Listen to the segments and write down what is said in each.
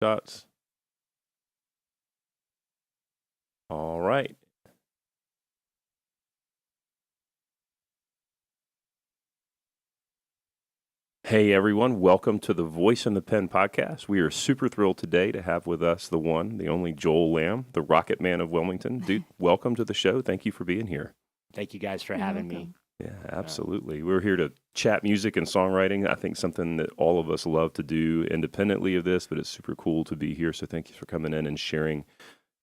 Shots. All right. Hey everyone, welcome to the Voice in the Pen podcast. We are super thrilled today to have with us the one, the only Joel Lamb, the Rocket Man of Wilmington. Dude, welcome to the show. Thank you for being here. Thank you guys for having me. Yeah, absolutely. We're here to chat music and songwriting. I think something that all of us love to do independently of this, but it's super cool to be here. So thank you for coming in and sharing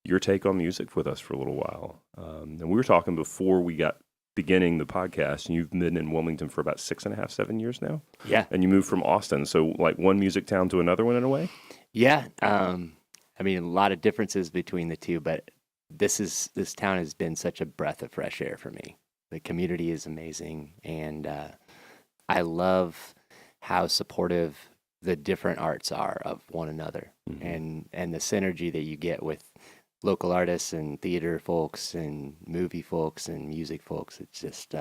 your take on music with us for a little while. And we were talking before we got beginning the podcast, and you've been in Wilmington for about 6.5, 7 years now. Yeah. And you moved from Austin. So like one music town to another one in a way? Yeah. I mean, a lot of differences between the two, but this town has been such a breath of fresh air for me. The community is amazing, and I love how supportive the different arts are of one another, and the synergy that you get with local artists and theater folks and movie folks and music folks. It's just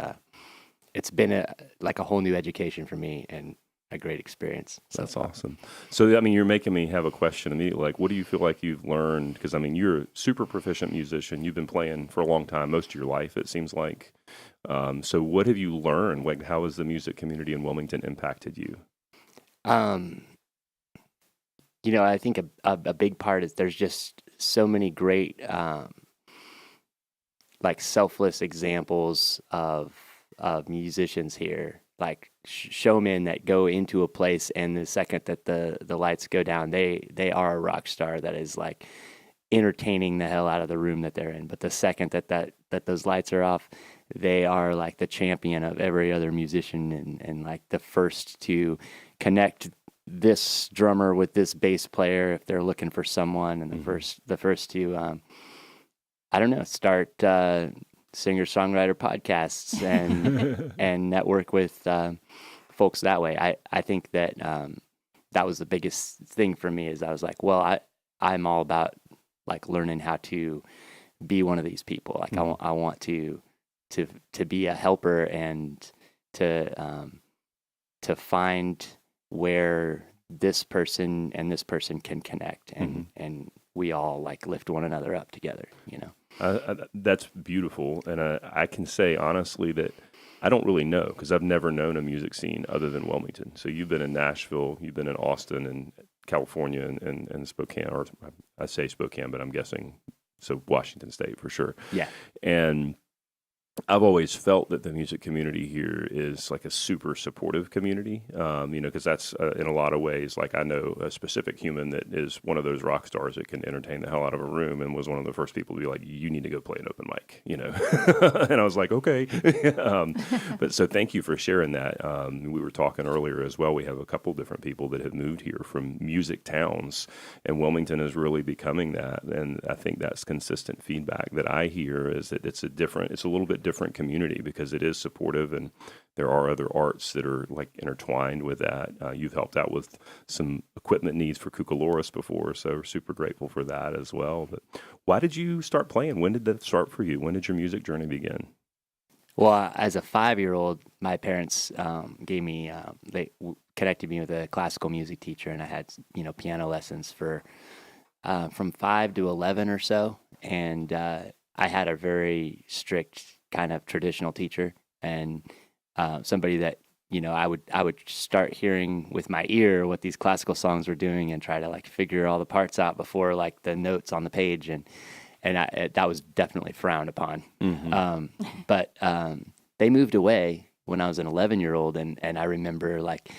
it's been like a whole new education for me and a great experience. So that's awesome. So I mean, you're making me have a question immediately. Like, what do you feel like you've learned? Because I mean, you're a super proficient musician. You've been playing for a long time, most of your life, it seems like. So what have you learned? Like, how has the music community in Wilmington impacted you? You know, I think a big part is there's just so many great, like selfless examples of musicians here, like showmen that go into a place, and the second that the lights go down, they are a rock star that is like entertaining the hell out of the room that they're in. But the second that those lights are off, they are like the champion of every other musician, and like the first to connect this drummer with this bass player if they're looking for someone, and the first to I don't know, start singer-songwriter podcasts and and network with folks that way. I think that that was the biggest thing for me, is I was like, well, I'm all about like learning how to be one of these people. Like I want to be a helper, and to find where this person and this person can connect, and we all like lift one another up together, you know. That's beautiful. And I can say honestly that I don't really know, because I've never known a music scene other than Wilmington. So you've been in Nashville, you've been in Austin and California and Spokane, or I say Spokane, but I'm guessing, so Washington State for sure. Yeah. And I've always felt that the music community here is like a super supportive community, you know, because that's in a lot of ways, like I know a specific human that is one of those rock stars that can entertain the hell out of a room, and was one of the first people to be like, you need to go play an open mic, you know. And I was like, okay. But so thank you for sharing that. We were talking earlier as well. We have a couple different people that have moved here from music towns, and Wilmington is really becoming that. And I think that's consistent feedback that I hear, is that it's a little bit different community, because it is supportive, and there are other arts that are like intertwined with that. You've helped out with some equipment needs for Cucaloris before, so we're super grateful for that as well. But why did you start playing? When did that start for you? When did your music journey begin? Well, as a 5-year-old, my parents gave me, connected me with a classical music teacher, and I had, you know, piano lessons for from 5 to 11 or so, and I had a very strict kind of traditional teacher, and somebody that, you know, I would start hearing with my ear what these classical songs were doing, and try to like figure all the parts out before like the notes on the page, and that was definitely frowned upon. But they moved away when I was an 11-year-old, and I remember like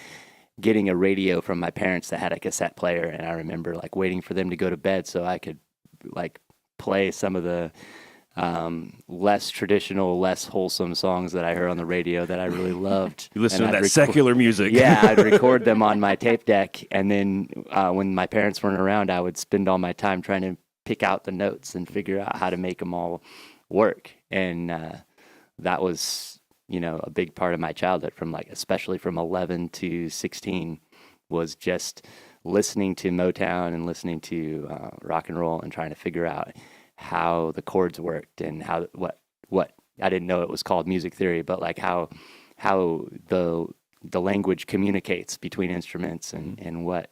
getting a radio from my parents that had a cassette player, and I remember like waiting for them to go to bed so I could like play some of the less traditional, less wholesome songs that I heard on the radio that I really loved. You listen to that secular music. Yeah, I'd record them on my tape deck, and then when my parents weren't around, I would spend all my time trying to pick out the notes and figure out how to make them all work. And that was, you know, a big part of my childhood, from like, especially from 11 to 16, was just listening to Motown and listening to rock and roll, and trying to figure out how the chords worked, and how what I didn't know it was called music theory, but like how the language communicates between instruments, and what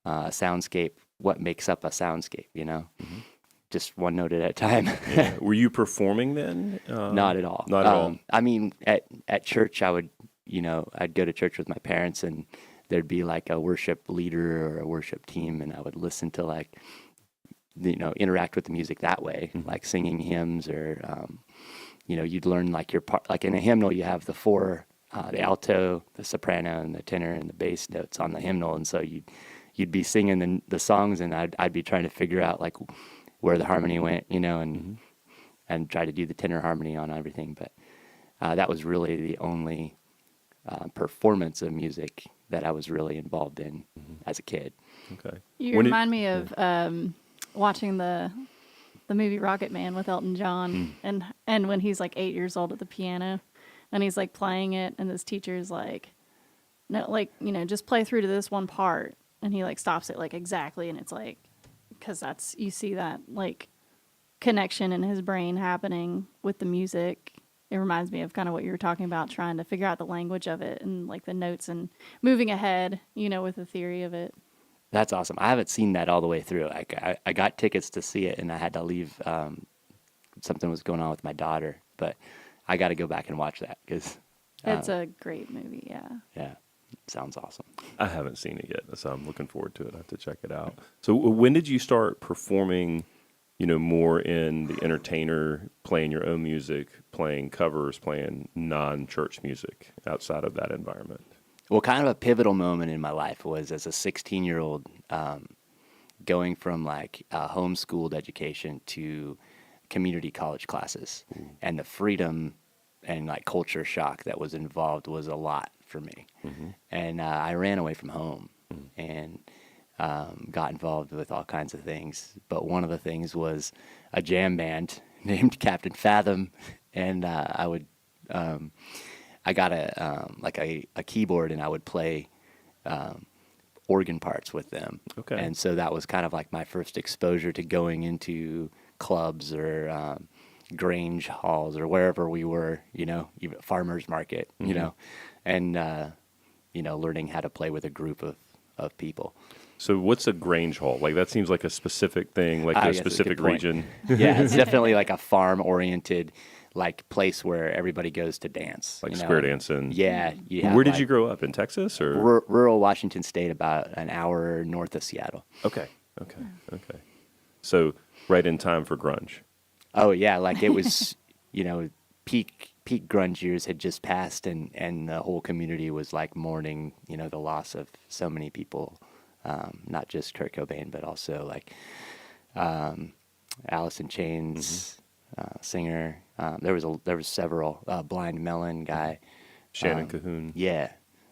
soundscape what makes up a soundscape, just one note at a time. Yeah. Were you performing then? Not at all. Not at all. I mean, at church, I would, I'd go to church with my parents, and there'd be like a worship leader or a worship team, and I would listen to like, interact with the music that way, like singing hymns or, you'd learn like your part. Like in a hymnal, you have the four, the alto, the soprano, and the tenor, and the bass notes on the hymnal, and so you'd be singing the songs, and I'd be trying to figure out like where the harmony went, and try to do the tenor harmony on everything. But that was really the only performance of music that I was really involved in as a kid. Okay. You remind me of watching the movie Rocket Man with Elton John, and when he's like 8 years old at the piano, and he's like playing it, and this teacher's like, no, like, just play through to this one part, and he like stops it like exactly, and it's like, because you see that like connection in his brain happening with the music. It reminds me of kind of what you were talking about, trying to figure out the language of it and like the notes and moving ahead, with the theory of it. That's awesome. I haven't seen that all the way through. I got tickets to see it, and I had to leave. Something was going on with my daughter, but I got to go back and watch that because it's a great movie. Yeah, sounds awesome. I haven't seen it yet, so I'm looking forward to it. I have to check it out. So when did you start performing, more in the entertainer, playing your own music, playing covers, playing non-church music outside of that environment? Well, kind of a pivotal moment in my life was as a 16-year-old, going from like a homeschooled education to community college classes. And the freedom and like culture shock that was involved was a lot for me. And I ran away from home and got involved with all kinds of things. But one of the things was a jam band named Captain Fathom, and I got a keyboard, and I would play organ parts with them. Okay. And so that was kind of like my first exposure to going into clubs or Grange halls or wherever we were, even farmers market, and learning how to play with a group of people. So what's a Grange Hall? Like that seems like a specific thing, like a specific region. Yeah, it's definitely like a farm-oriented like place where everybody goes to dance. Like square dancing. Yeah. Where did you grow up? In Texas or? Rural Washington State, about an hour north of Seattle. Okay. So right in time for grunge. Oh yeah, like it was, peak grunge years had just passed, and the whole community was like mourning, the loss of so many people, not just Kurt Cobain, but also like Alice in Chains, singer. There was several, Blind Melon guy, Shannon Cahoon. Yeah,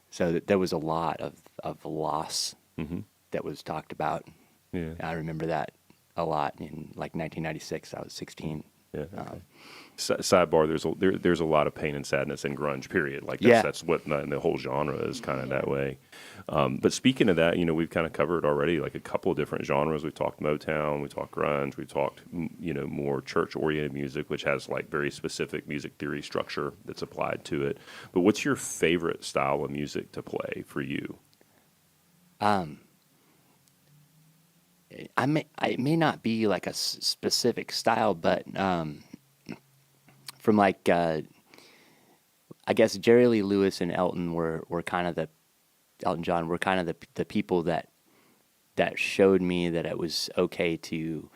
so there was a lot of loss that was talked about. Yeah, I remember that a lot in like 1996. I was 16. Yeah. Okay. Sidebar: there's a lot of pain and sadness in grunge. Period. Like that's what the whole genre is kind of that way. But speaking of that, we've kind of covered already like a couple of different genres. We talked Motown, we talked grunge, we talked more church-oriented music, which has like very specific music theory structure that's applied to it. But what's your favorite style of music to play for you? It may not be like a specific style, but from like I guess Jerry Lee Lewis and Elton were kind of Elton John were kind of the people that showed me that it was okay to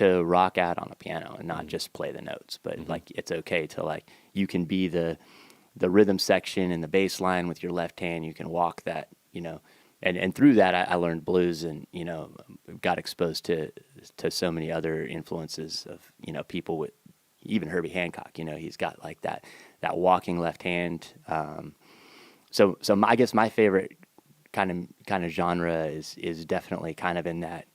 rock out on a piano and not just play the notes, but like it's okay to like you can be the rhythm section and the bass line with your left hand. You can walk that, And through that, I learned blues, and got exposed to so many other influences of people with even Herbie Hancock. He's got like that walking left hand. So I guess my favorite kind of genre is definitely kind of in that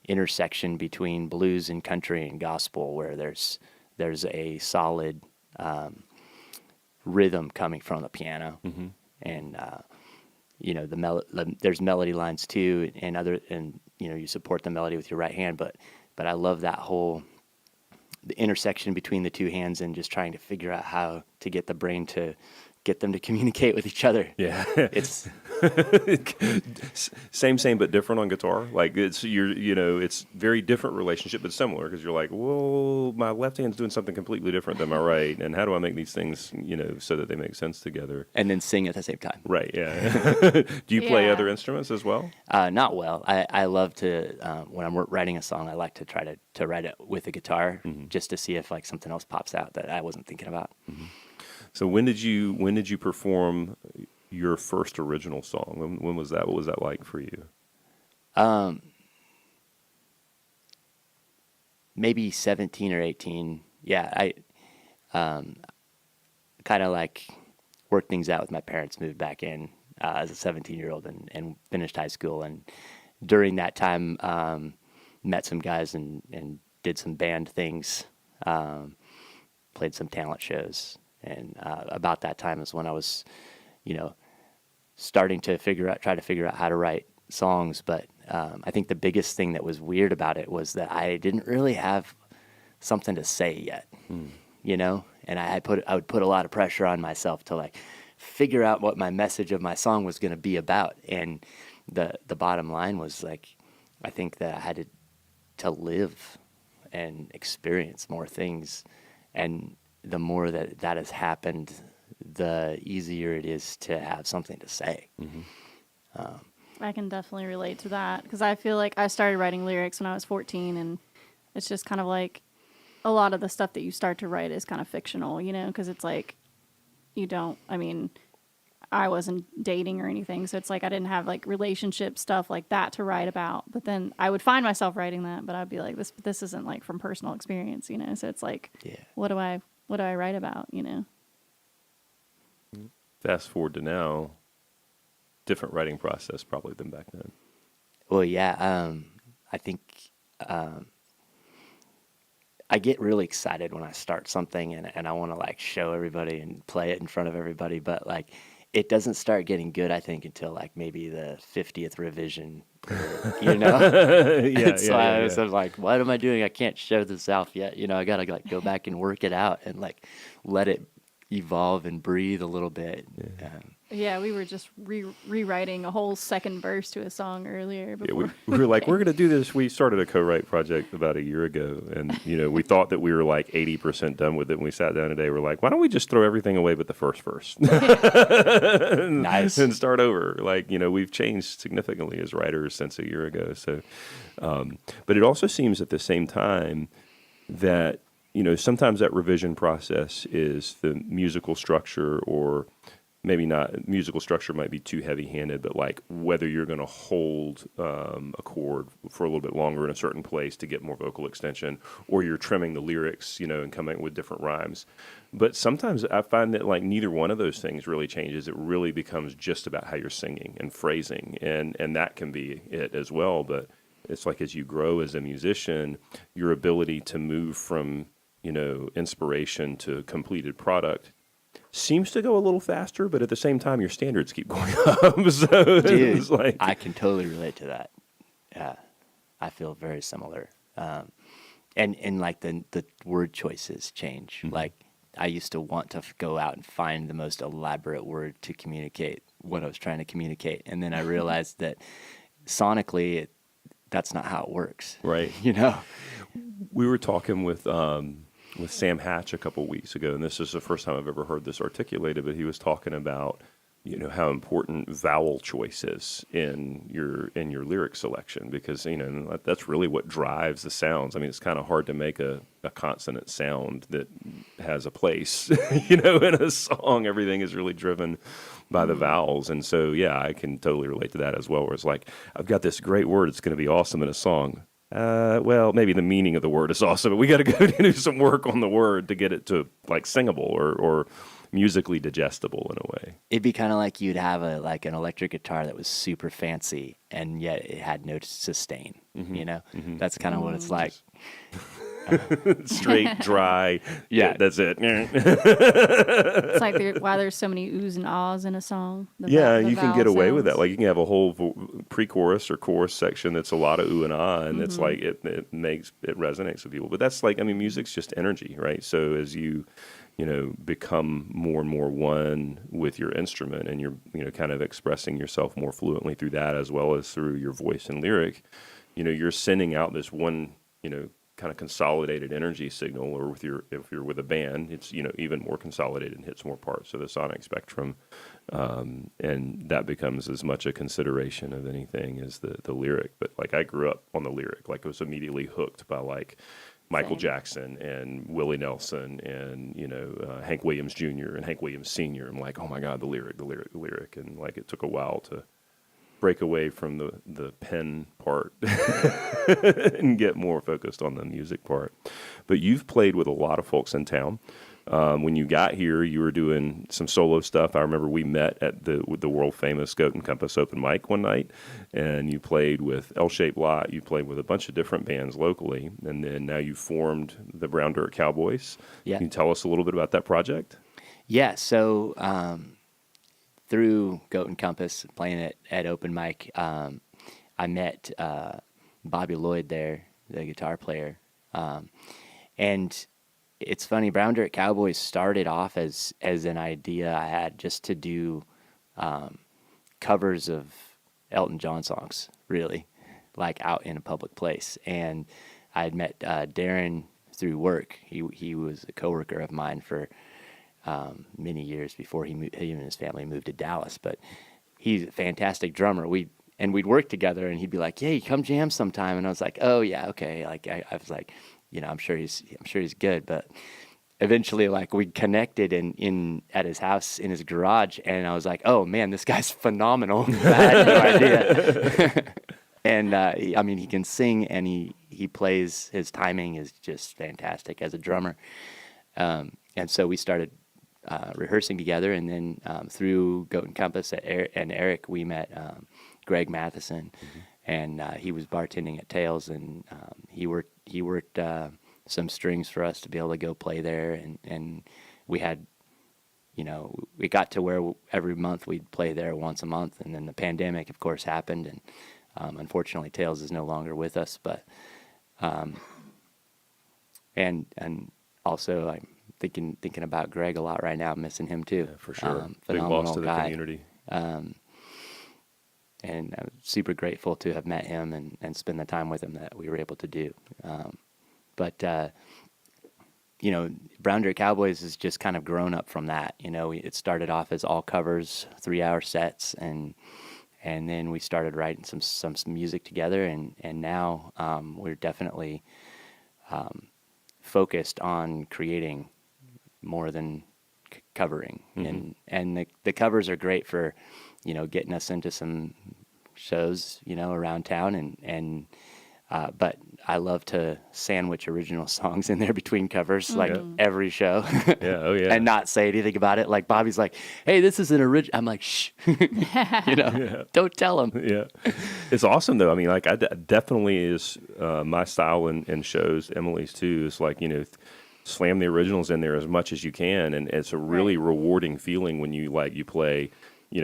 intersection between blues and country and gospel, where there's a solid rhythm coming from the piano, and there's melody lines too, and you support the melody with your right hand, but I love that the intersection between the two hands and just trying to figure out how to get the brain to get them to communicate with each other. Yeah. It's Same, but different on guitar. Like it's very different relationship, but similar because you're like, well, my left hand's doing something completely different than my right, and how do I make these things, so that they make sense together? And then sing at the same time. Right. Yeah. Do you play Yeah. other instruments as well? Not well. I love to when I'm writing a song, I like to try to write it with a guitar just to see if like something else pops out that I wasn't thinking about. So when did you perform your first original song? When was that? What was that like for you? Maybe 17 or 18. Yeah, I kind of like worked things out with my parents, moved back in as a 17-year-old and finished high school. And during that time, met some guys and did some band things, played some talent shows. And about that time is when I was, starting to try to figure out how to write songs. But I think the biggest thing that was weird about it was that I didn't really have something to say yet, and I would put a lot of pressure on myself to like figure out what my message of my song was going to be about. And the bottom line was like, I think that I had to live and experience more things. And the more that has happened, the easier it is to have something to say. I can definitely relate to that because I feel like I started writing lyrics when I was 14, and it's just kind of like a lot of the stuff that you start to write is kind of fictional, because it's like I wasn't dating or anything, so it's like I didn't have like relationship stuff like that to write about. But then I would find myself writing that, but I'd be like, this isn't like from personal experience, So it's like, what do I write about, Fast forward to now, different writing process probably than back then. Well, yeah, I think I get really excited when I start something and I want to like show everybody and play it in front of everybody, but like it doesn't start getting good, I think, until like maybe the 50th revision, So I'm like, what am I doing? I can't show this off yet. I got to like go back and work it out and like let it evolve and breathe a little bit. Yeah, we were just rewriting a whole second verse to a song earlier. Before we were like, we're going to do this. We started a co-write project about a year ago, and we thought that we were like 80% done with it. And we sat down today. We're like, why don't we just throw everything away but the first verse? Nice. And start over. Like, we've changed significantly as writers since a year ago. So, but it also seems at the same time that sometimes that revision process is the musical structure, or maybe not. Musical structure might be too heavy-handed, but like whether you're going to hold a chord for a little bit longer in a certain place to get more vocal extension, or you're trimming the lyrics, and coming with different rhymes. But sometimes I find that like neither one of those things really changes. It really becomes just about how you're singing and phrasing, and that can be it as well. But it's like as you grow as a musician, your ability to move from inspiration to completed product seems to go a little faster, but at the same time, your standards keep going up. So Dude, it's like, I can totally relate to that. Yeah, I feel very similar. And like the word choices change. Like I used to want to go out and find the most elaborate word to communicate what I was trying to communicate, and then I realized that sonically, that's not how it works. right. We were talking with Sam Hatch a couple weeks ago, and this is the first time I've ever heard this articulated, but he was talking about how important vowel choice is in your lyric selection, because that's really what drives the sounds. I mean, it's kind of hard to make a consonant sound that has a place in a song. Everything is really driven by the vowels, and so I can totally relate to that as well, where it's like, I've got this great word, it's going to be awesome in a song. Well, maybe the meaning of the word is awesome, but we got to go do some work on the word to get it to like singable or musically digestible in a way. It'd be kind of like you'd have an electric guitar that was super fancy and yet it had no sustain. That's kind of what it's like. straight, dry. Yeah. That's it. It's like why there's so many oohs and ahs in a song. The You can get vowel away with that. sounds. Like you can have a whole pre-chorus or chorus section that's a lot of ooh and ah, and it's like it resonates with people. But that's like, I mean, music's just energy, right? So as you become more and more one with your instrument, and you're kind of expressing yourself more fluently through that, as well as through your voice and lyric, you're sending out this one kind of consolidated energy signal. Or if you're with a band, it's even more consolidated and hits more parts of the sonic spectrum, and that becomes as much a consideration of anything as the lyric. But like, I grew up on the lyric, like I was immediately hooked by like Michael Same. Jackson and Willie Nelson and Hank Williams Jr. and Hank Williams Sr. I'm like, oh my God, the lyric, and like it took a while to break away from the pen part and get more focused on the music part. But you've played with a lot of folks in town. When you got here, you were doing some solo stuff. I remember we met at the world famous Goat and Compass open mic one night, and you played with L-Shaped Lot. You played with a bunch of different bands locally, and then now you formed the Brown Dirt Cowboys. Yeah. Can you tell us a little bit about that project? Yeah, so through Goat and Compass, playing at open mic, I met Bobby Lloyd there, the guitar player. And it's funny, Brown Dirt Cowboys started off as an idea I had just to do covers of Elton John songs, really, like out in a public place. And I had met Darren through work. He was a coworker of mine for many years before he and his family moved to Dallas. But he's a fantastic drummer. We'd work together, and he'd be like, "Hey, come jam sometime." And I was like, "Oh yeah, okay." Like I was like, I'm sure he's good. But eventually, like, we connected at his house in his garage, and I was like, "Oh man, this guy's phenomenal." I had no idea. And I mean, he can sing, and he plays. His timing is just fantastic as a drummer. And so we started rehearsing together, and then through Goat and Compass and Eric, we met Greg Matheson, and he was bartending at Tails, and he worked some strings for us to be able to go play there, and we had, we got to where every month we'd play there once a month, and then the pandemic, of course, happened, and unfortunately Tails is no longer with us, but and also I'm thinking about Greg a lot right now, missing him too. Yeah, for sure. Big Phenomenal loss to the guy. community. And I'm super grateful to have met him and spend the time with him that we were able to do. But Brown Dirt Cowboys has just kind of grown up from that. It started off as all covers, 3-hour sets, and then we started writing some music together, and now we're definitely focused on creating more than covering. And the covers are great for getting us into some shows around town, and but I love to sandwich original songs in there between covers, like every show. Yeah, oh yeah. And not say anything about it. Like Bobby's like, "Hey, this is an original." I'm like, "Shh," don't tell him. Yeah, it's awesome though. I mean, like, definitely is my style in shows. Emily's too. It's like slam the originals in there as much as you can, and it's a really rewarding feeling when you play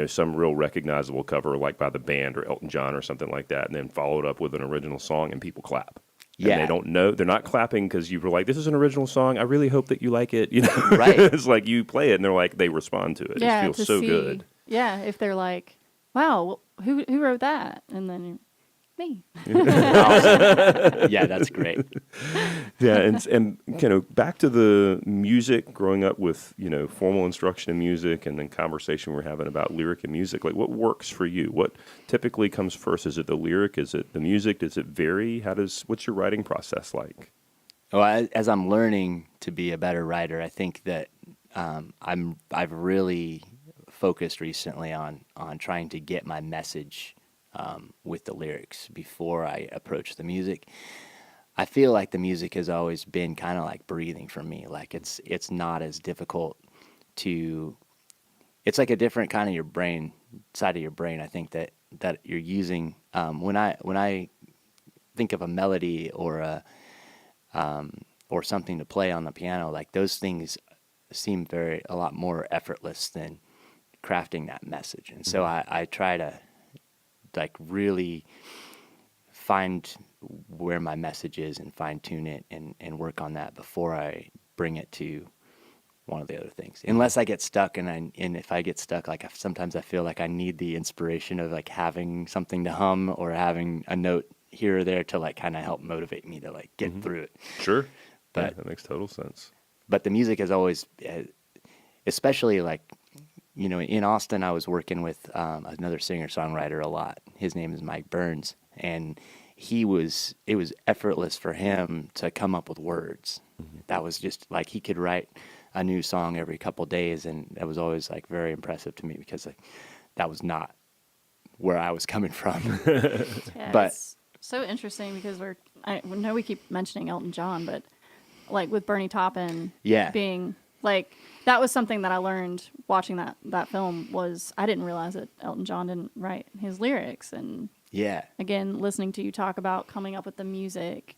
some real recognizable cover, like by the band or Elton John or something like that, and then follow it up with an original song, and people clap. Yeah. And they don't know, they're not clapping because you were like, "This is an original song. I really hope that you like it." Right. It's like you play it, and they're like, they respond to it. Yeah, It feels to so see, good. Yeah, if they're like, "Wow, who wrote that?" And then me. Yeah, that's great. Yeah, and back to the music, growing up with formal instruction in music, and then conversation we're having about lyric and music. Like, what works for you? What typically comes first? Is it the lyric? Is it the music? Does it vary? What's your writing process like? Well, as I'm learning to be a better writer, I think that I've really focused recently on trying to get my message with the lyrics before I approach the music. I feel like the music has always been kind of like breathing for me. Like it's not as difficult to. It's like a different kind of side of your brain. I think that you're using when I think of a melody or or something to play on the piano, like those things seem a lot more effortless than crafting that message. And so I try to like really find where my message is and fine tune it and work on that before I bring it to one of the other things. Unless I get stuck, and if I get stuck, like sometimes I feel like I need the inspiration of like having something to hum or having a note here or there to like kind of help motivate me to like get through it. Sure. But Yeah, that makes total sense. But the music has always, especially like, you know, in Austin, I was working with another singer-songwriter a lot. His name is Mike Burns, and it was effortless for him to come up with words. That was just like he could write a new song every couple days, and that was always like very impressive to me because like that was not where I was coming from. Yeah, But it's so interesting because I know we keep mentioning Elton John, but like with Bernie Taupin being like, that was something that I learned watching that film was I didn't realize that Elton John didn't write his lyrics. And again, listening to you talk about coming up with the music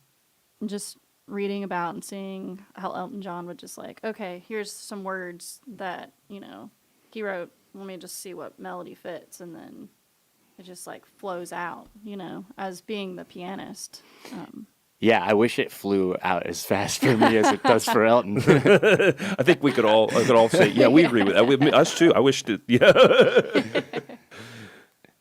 and just reading about and seeing how Elton John would just like, okay, here's some words that, you know, he wrote. Let me just see what melody fits. And then it just like flows out, you know, as being the pianist. Yeah, I wish it flew out as fast for me as it does for Elton. I think we could all say, yeah, we agree with that. Us too. I wish to, yeah.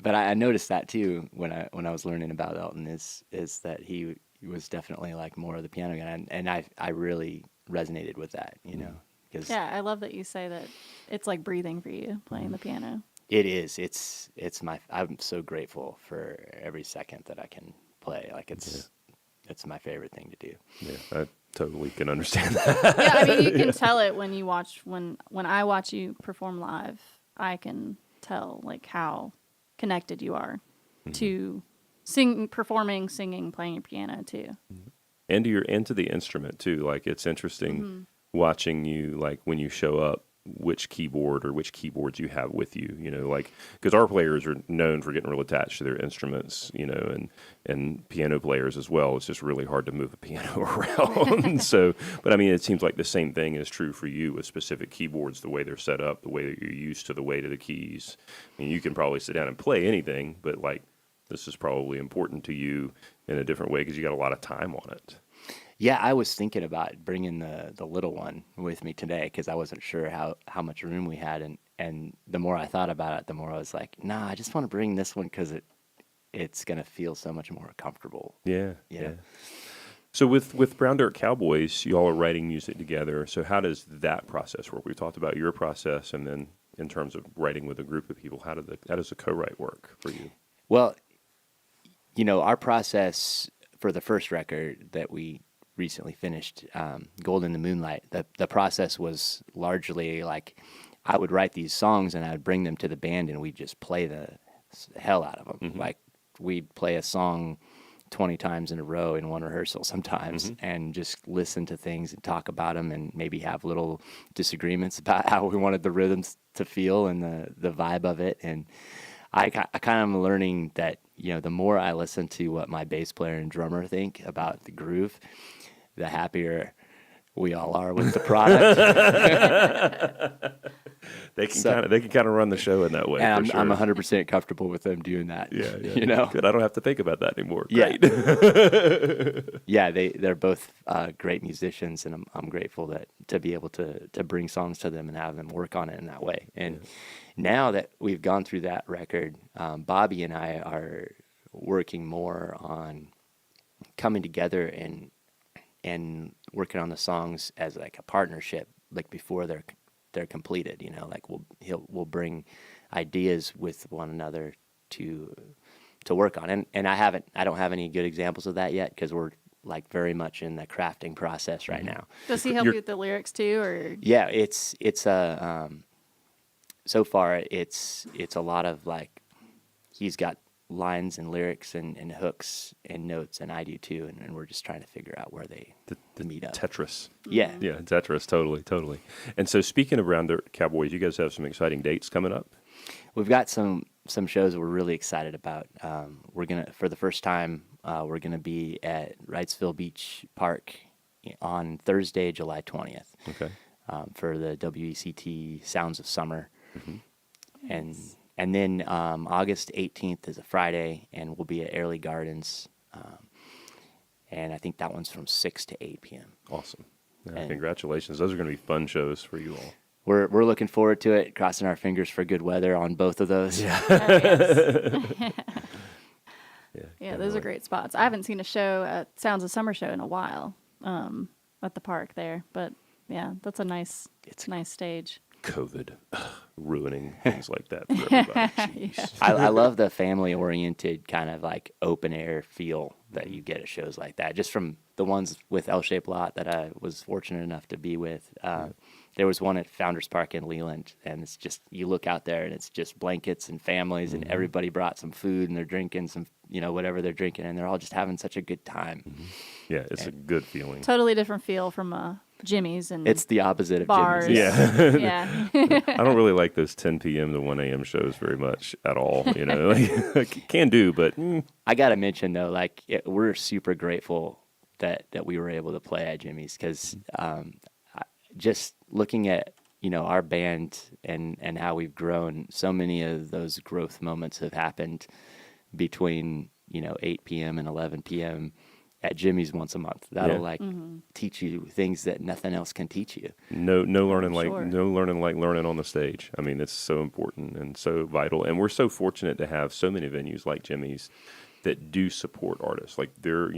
But I noticed that too when I was learning about Elton is that he was definitely like more of the piano guy, and I really resonated with that, you know. Cause I love that you say that it's like breathing for you playing the piano. It is. It's I'm so grateful for every second that I can play. Like it's my favorite thing to do. Yeah, I totally can understand that. Yeah, I mean, you can tell it when you watch when I watch you perform live. I can tell like how connected you are to performing, singing, playing your piano too, and to the instrument too. Like it's interesting watching you, like when you show up, which keyboard or which keyboards you have with you, you know, like, because our players are known for getting real attached to their instruments, you know, and piano players as well. It's just really hard to move a piano around. So, but I mean, it seems like the same thing is true for you with specific keyboards, the way they're set up, the way that you're used to the weight of the keys. I mean, you can probably sit down and play anything, but like, this is probably important to you in a different way because you got a lot of time on it. Yeah, I was thinking about bringing the little one with me today because I wasn't sure how much room we had, and the more I thought about it, the more I was like, nah, I just want to bring this one because it's gonna feel so much more comfortable. Yeah. Yeah. So with Brown Dirt Cowboys, you all are writing music together. So how does that process work? We talked about your process, and then in terms of writing with a group of people, how does the co-write work for you? Well, you know, our process for the first record that we recently finished, Gold in the Moonlight, the process was largely like I would write these songs and I would bring them to the band and we'd just play the hell out of them. Like we'd play a song 20 times in a row in one rehearsal sometimes and just listen to things and talk about them and maybe have little disagreements about how we wanted the rhythms to feel and the vibe of it. And I kind of am learning that, you know, the more I listen to what my bass player and drummer think about the groove, the happier we all are with the product. They can kind of run the show in that way. And for I'm sure. 100% comfortable with them doing that. Yeah. You know, Good. I don't have to think about that anymore. Yeah. Great. Yeah, they're both great musicians, and I'm grateful to be able to bring songs to them and have them work on it in that way. And now that we've gone through that record, Bobby and I are working more on coming together and working on the songs as like a partnership, like before they're completed. You know, like we'll bring ideas with one another to work on. And I don't have any good examples of that yet because we're like very much in the crafting process right now. Does he help you with the lyrics too, or? Yeah, it's so far it's a lot of like he's got lines and lyrics and hooks and notes, and I do too, and we're just trying to figure out where they meet up. Tetris. Yeah. Yeah, Tetris, totally. And so speaking of Brown Dirt Cowboys, you guys have some exciting dates coming up? We've got some shows we're really excited about. We're gonna, for the first time, we're gonna be at Wrightsville Beach Park on Thursday, July 20th. Okay. For the WECT Sounds of Summer. And then August 18th is a Friday, and we'll be at Airlie Gardens. And I think that one's from 6 to 8 p.m. Awesome. Yeah, And- congratulations. Those are going to be fun shows for you all. We're looking forward to it, crossing our fingers for good weather on both of those. Yeah. Yeah, those are great spots. I haven't seen a show at Sounds of Summer show in a while at the park there, but yeah, that's a nice stage. COVID ruining things like that for everybody. Jeez. I love the family-oriented kind of like open-air feel that you get at shows like that. Just from the ones with L-Shaped Lot that I was fortunate enough to be with. There was one at Founders Park in Leland, and it's just, you look out there and it's just blankets and families, and everybody brought some food and they're drinking some, whatever they're drinking, and they're all just having such a good time. Yeah, it's a good feeling. Totally different feel from Jimmy's and It's the opposite of bars. Jimmy's. Yeah. Yeah. I don't really like those 10 p.m. to 1 a.m. shows very much at all. Like, can do, but I got to mention, though, we're super grateful that we were able to play at Jimmy's, because just looking at, our band and how we've grown, so many of those growth moments have happened between, 8 p.m. and 11 p.m. at Jimmy's once a month. That'll teach you things that nothing else can teach you. no learning Sure. no learning like learning on the stage. I mean, it's so important and so vital. And we're so fortunate to have so many venues like Jimmy's that do support artists. Like there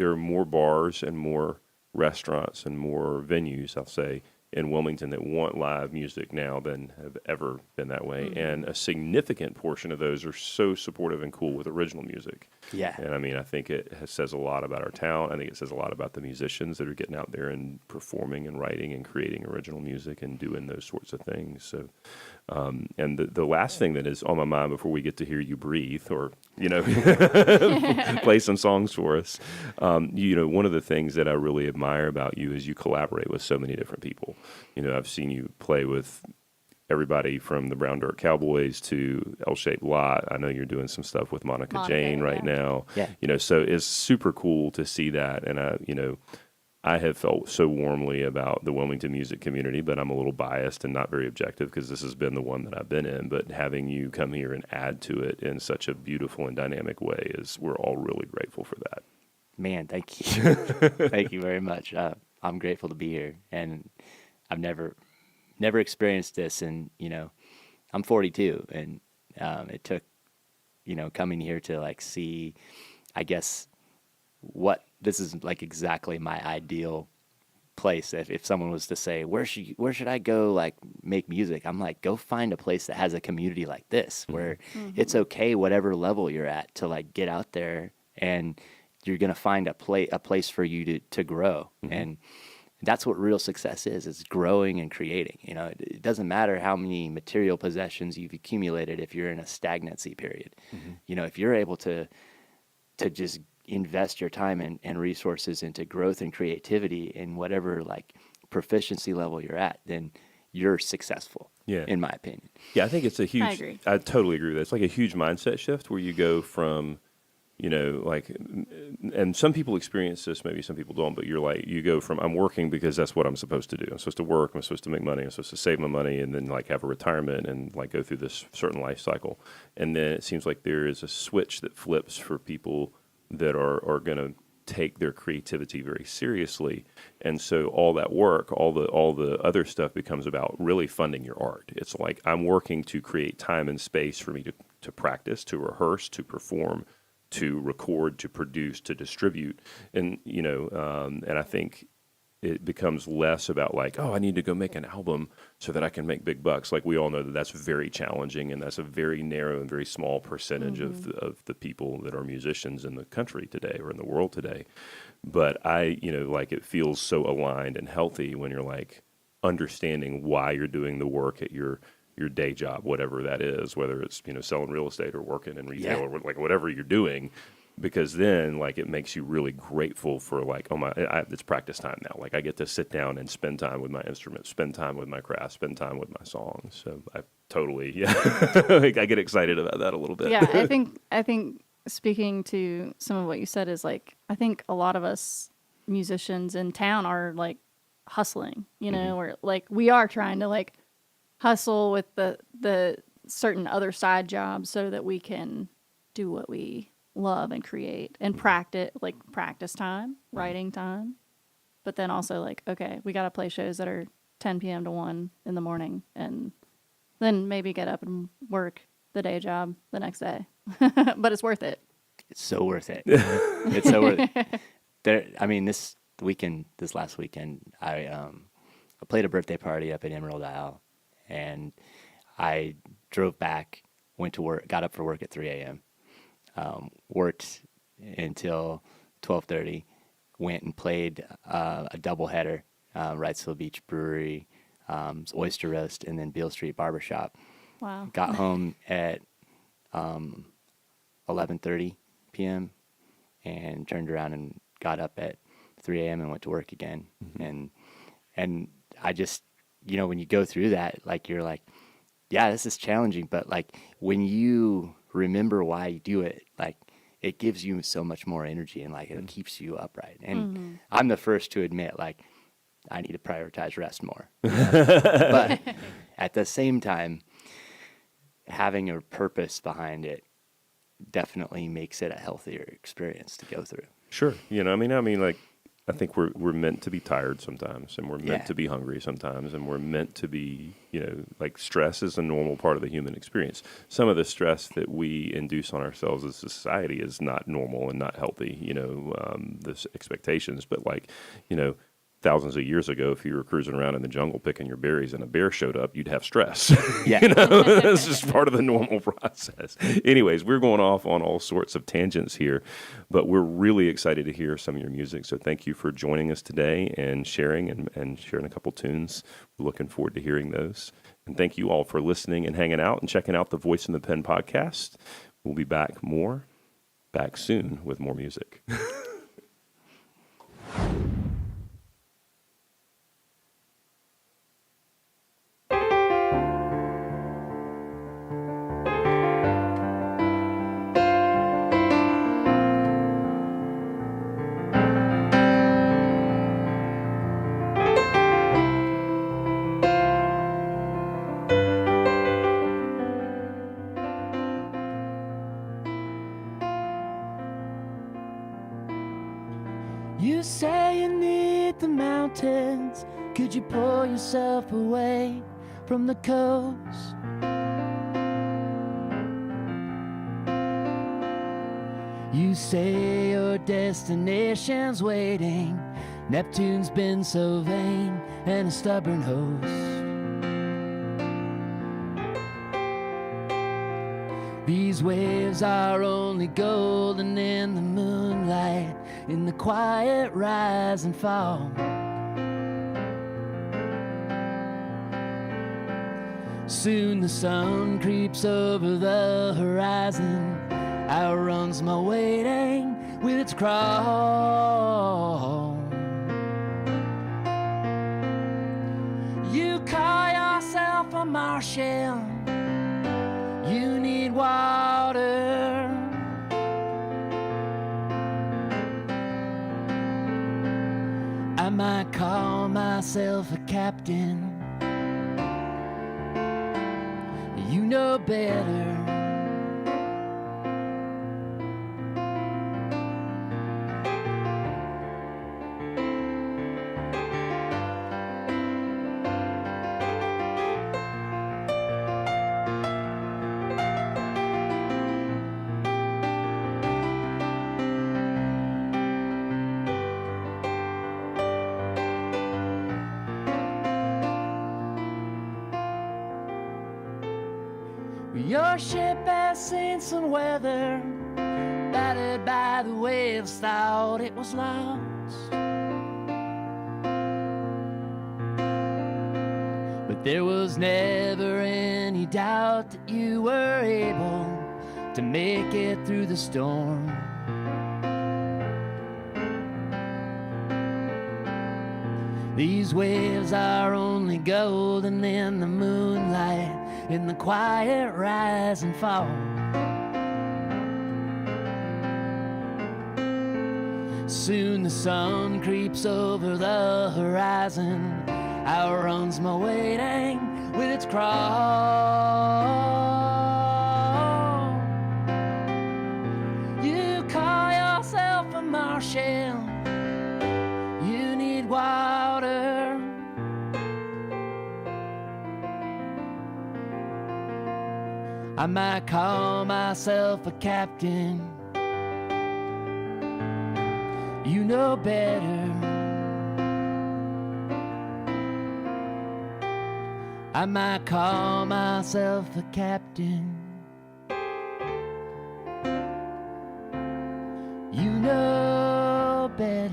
are more bars and more restaurants and more venues, I'll say, in Wilmington that want live music now than have ever been that way. And a significant portion of those are so supportive and cool with original music. Yeah. And I mean, I think it says a lot about our town. I think it says a lot about the musicians that are getting out there and performing and writing and creating original music and doing those sorts of things. So, and the last thing that is on my mind before we get to hear you breathe or, play some songs for us, one of the things that I really admire about you is you collaborate with so many different people. I've seen you play with everybody from the Brown Dirt Cowboys to L-Shaped Lot. I know you're doing some stuff with Monica Jane right now. Yeah. So it's super cool to see that. And I have felt so warmly about the Wilmington music community, but I'm a little biased and not very objective because this has been the one that I've been in. But having you come here and add to it in such a beautiful and dynamic way we're all really grateful for that. Man, thank you. Thank you very much. I'm grateful to be here, and I've never experienced this, and I'm 42, and it took coming here to see, I guess, what this is exactly my ideal place. If someone was to say, where should I go make music, I'm go find a place that has a community like this where it's okay whatever level you're at to get out there, and you're gonna find a place for you to grow. And that's what real success is growing and creating. It doesn't matter how many material possessions you've accumulated if you're in a stagnancy period. If you're able to just invest your time and resources into growth and creativity in whatever proficiency level you're at, then you're successful. Yeah. In my opinion. Yeah, I think it's a huge. I agree. I totally agree with that. It's like a huge mindset shift where you go from, and some people experience this, maybe some people don't, but you go from, I'm working because that's what I'm supposed to do. I'm supposed to work, I'm supposed to make money, I'm supposed to save my money, and then have a retirement and go through this certain life cycle. And then it seems like there is a switch that flips for people that are going to take their creativity very seriously. And so all that work, all the other stuff becomes about really funding your art. It's like I'm working to create time and space for me to practice, to rehearse, to perform, to record, to produce, to distribute. And, and I think it becomes less about I need to go make an album so that I can make big bucks. We all know that that's very challenging, and that's a very narrow and very small percentage of the people that are musicians in the country today or in the world today. But it feels so aligned and healthy when you're understanding why you're doing the work at your day job, whatever that is, whether it's, selling real estate or working in retail or whatever you're doing. Because then, it makes you really grateful for, it's practice time now. I get to sit down and spend time with my instrument, spend time with my craft, spend time with my songs. So I totally, I get excited about that a little bit. Yeah, I think speaking to some of what you said is I think a lot of us musicians in town are like hustling, you know, or like we are trying to like hustle with the certain other side jobs so that we can do what we love and create and practice time, writing time. But then also like, okay, we got to play shows that are 10 p.m. to 1 in the morning and then maybe get up and work the day job the next day. But it's worth it. It's so worth it. It's so worth it. This last weekend, I played a birthday party up at Emerald Isle, and I drove back, went to work, got up for work at 3 a.m., worked until 12:30, went and played a doubleheader, Wrightsville Beach Brewery, Oyster Roast, and then Beale Street Barbershop. Wow. Got home at 11:30 p.m. and turned around and got up at 3 a.m. and went to work again. And I just, when you go through that, like you're like, yeah, this is challenging, but like when you remember why you do it, like it gives you so much more energy and like it keeps you upright. And I'm the first to admit, like, I need to prioritize rest more. But at the same time, having a purpose behind it definitely makes it a healthier experience to go through. Sure. Like, I think we're meant to be tired sometimes, and we're meant to be hungry sometimes, and we're meant to be, like stress is a normal part of the human experience. Some of the stress that we induce on ourselves as a society is not normal and not healthy, the expectations. But like, thousands of years ago, if you were cruising around in the jungle picking your berries and a bear showed up, you'd have stress. Yeah. That's just part of the normal process. Anyways, we're going off on all sorts of tangents here, but we're really excited to hear some of your music. So thank you for joining us today and sharing and sharing a couple tunes. We're looking forward to hearing those. And thank you all for listening and hanging out and checking out the Voice in the Pen podcast. We'll be back soon with more music. You say you need the mountains. Could you pull yourself away from the coast? You say your destination's waiting. Neptune's been so vain and a stubborn host. These waves are only golden in the moonlight, in the quiet rise and fall. Soon the sun creeps over the horizon, outruns my waiting with its crawl. You call yourself a Martian, you need water. I might call myself a captain. You know better. Your ship has seen some weather, battered by the waves, thought it was lost. But there was never any doubt that you were able to make it through the storm. These waves are only golden in the moonlight, in the quiet rise and fall. Soon the sun creeps over the horizon, outruns my waiting with its crawl. You call yourself a Martian, you need water. I might call myself a captain, you know better. I might call myself a captain, you know better.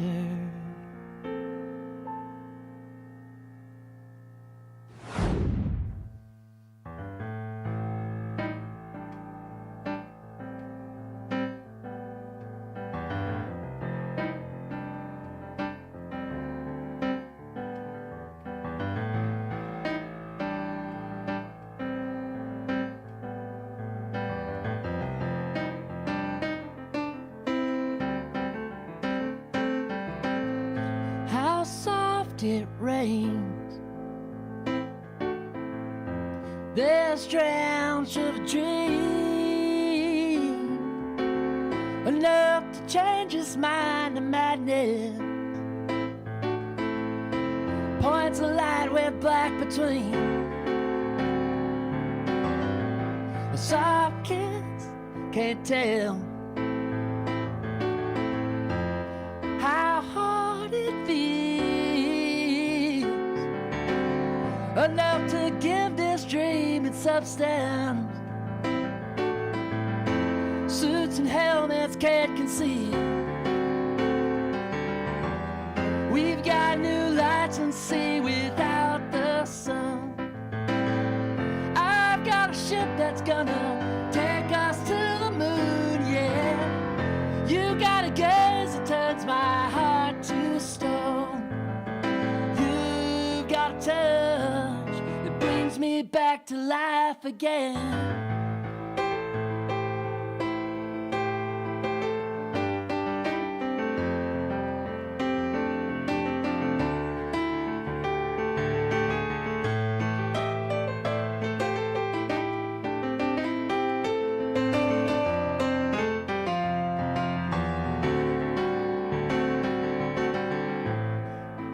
How soft it rains, this drenched of a dream, enough to change his mind to madness. Points of light with black between. The soft kids can't tell how hard it feels, enough to give this dream its substance. Suits and helmets can't conceal. We've got new lights and sea without the sun. I've got a ship that's gonna take us to the moon, yeah. You got a gaze that turns my heart to stone. You've got a touch that brings me back to life again.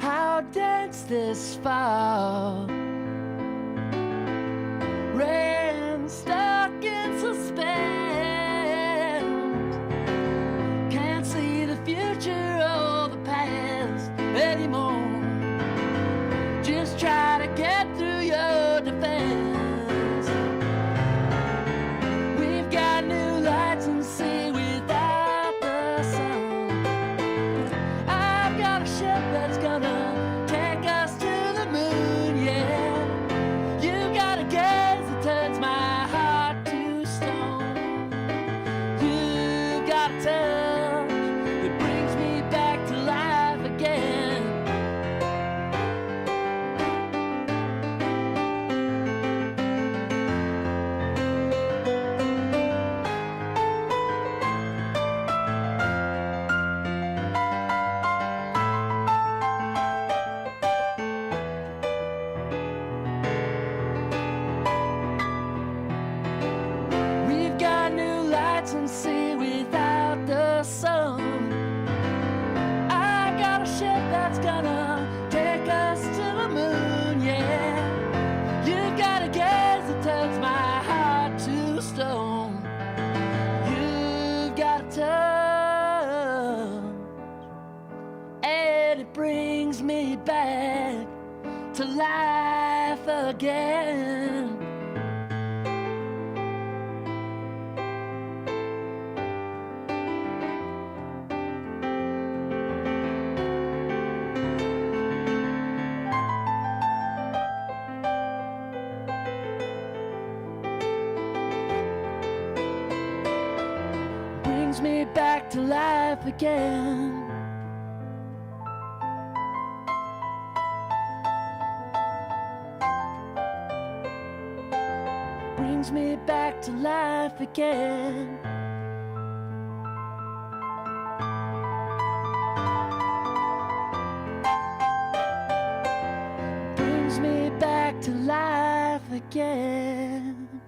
How dense this fog, rain stuck in suspense. Can't see the future or the past anymore. Just try to get through your defense. We've got new lights and sea without the sun. I've got a ship that's gonna take us to the moon, yeah. You got a gaze that turns my heart to stone. You got a touch that brings me back to life again. We've got new lights and sea without the sun. I got a ship that's gonna take us to the moon, yeah. You've got a gaze that turns my heart to stone. You've got a touch, and it brings me back to life again. Brings me back to life again. Brings me back to life again. to life again.